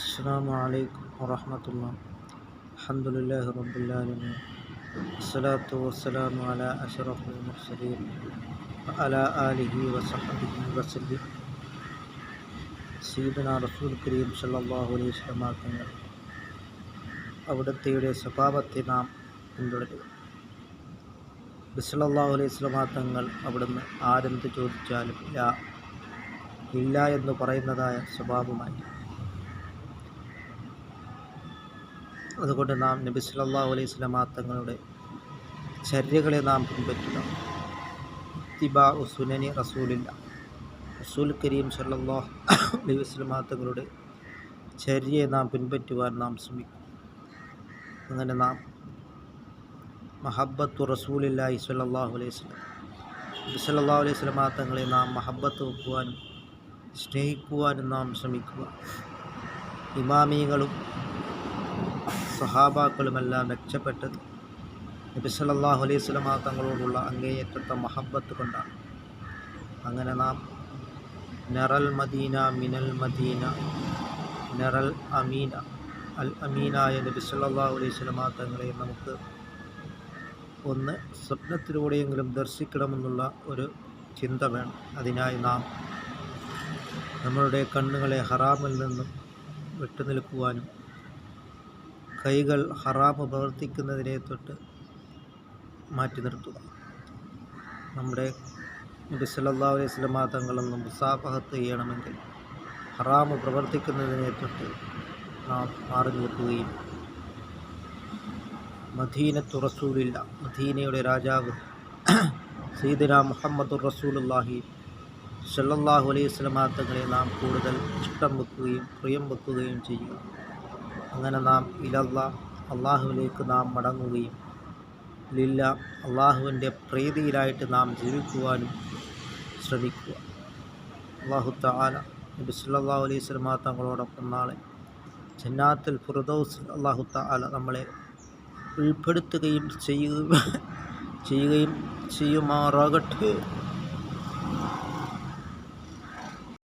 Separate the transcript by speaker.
Speaker 1: السلام عليكم ورحمة الله. الحمد لله رب العالمين. الصلاة والسلام على أشرف المرسلين وعلى آله وصحبه وسلم. സയ്യിദുനാ റസൂൽ കരീം സല്ലല്ലാഹു അലൈഹി വസല്ലം തങ്ങൾ അവിടുത്തെ സ്വഭാവത്തെ നാം പിന്തുടരുക. സല്ലല്ലാഹു അലൈഹി വസല്ലം തങ്ങൾ അവിടുന്ന് ആരെന്ത് ചോദിച്ചാലും ഇല്ല എന്ന് പറയുന്നതായ സ്വഭാവമായി. അതുകൊണ്ട് നാം നബി സല്ലല്ലാഹു അലൈഹി വസല്ലം തങ്ങളുടെ ചര്യകളെ നാം പിൻപറ്റുക. ഇത്തിബാഉ സുനനി റസൂൽ കരീം സല്ലല്ലാഹു അലൈഹി വസല്ലം തങ്ങളുടെ ചര്യയെ നാം പിൻപറ്റുവാൻ നാം ശ്രമിക്കും. അങ്ങനെ നാം മഹബ്ബത്തു റസൂലില്ലാഹി സ്വല്ലല്ലാഹു അലൈഹി വസല്ലം നബി സല്ലല്ലാഹു അലൈഹി വസല്ലം തങ്ങളെ നാം മഹബ്ബത്ത് വെക്കുവാനും സ്നേഹിക്കുവാനും നാം ശ്രമിക്കുക. ഇമാമികളും സഹാബാക്കളുമെല്ലാം രക്ഷപ്പെട്ടത് നബി സല്ലല്ലാഹു അലൈഹി വസല്ലം തങ്ങളോടുള്ള അങ്ങേയറ്റത്തെ മഹബ്ബത്ത് കൊണ്ടാണ്. അങ്ങനെ നാം നറൽ മദീന മിനൽ മദീന നറൽ അമീന അൽ അമീനായ നബി സല്ലല്ലാഹു അലൈഹി വസല്ലം തങ്ങളെ നമുക്ക് ഒന്ന് സ്വപ്നത്തിലൂടെയെങ്കിലും ദർശിക്കണമെന്നുള്ള ഒരു ചിന്ത വേണം. അതിനായി നാം നമ്മളുടെ കണ്ണുകളെ ഹറാമിൽ നിന്നും വിട്ടുനിൽക്കുവാനും കൈകൾ ഹറാമ് പ്രവർത്തിക്കുന്നതിനെ തൊട്ട് മാറ്റി നിർത്തുക. നമ്മുടെ നബി സല്ലല്ലാഹു അലൈഹി വസല്ലം തങ്ങളൊന്നും മുസാഫഹത്ത് ചെയ്യണമെങ്കിൽ ഹറാമ് പ്രവർത്തിക്കുന്നതിനെ തൊട്ട് നാം മാറി നിൽക്കുകയും മദീനത്തു റസൂലില്ല മദീനയുടെ രാജാവ് സയ്യിദുനാ മുഹമ്മദുർ റസൂലുള്ളാഹി സല്ലല്ലാഹു അലൈഹി വസല്ലം തങ്ങളെ നാം കൂടുതൽ ഇഷ്ടം വെക്കുകയും പ്രിയം വെക്കുകയും ചെയ്യുക. അങ്ങനെ നാം അള്ളാഹുവിലേക്ക് നാം മടങ്ങുകയും ലില്ല അള്ളാഹുവിൻ്റെ പ്രീതിയിലായിട്ട് നാം ജീവിക്കുവാനും ശ്രമിക്കുക. അല്ലാഹു തആല നബി സല്ലല്ലാഹു അലൈഹി വസല്ലം തങ്ങളോടൊപ്പം നാളെ ജന്നാത്തുൽ ഫിർദൗസിൽ അല്ലാഹു തആല നമ്മളെ ഉൾപ്പെടുത്തുകയും ചെയ്യുമാറാകട്ടെ.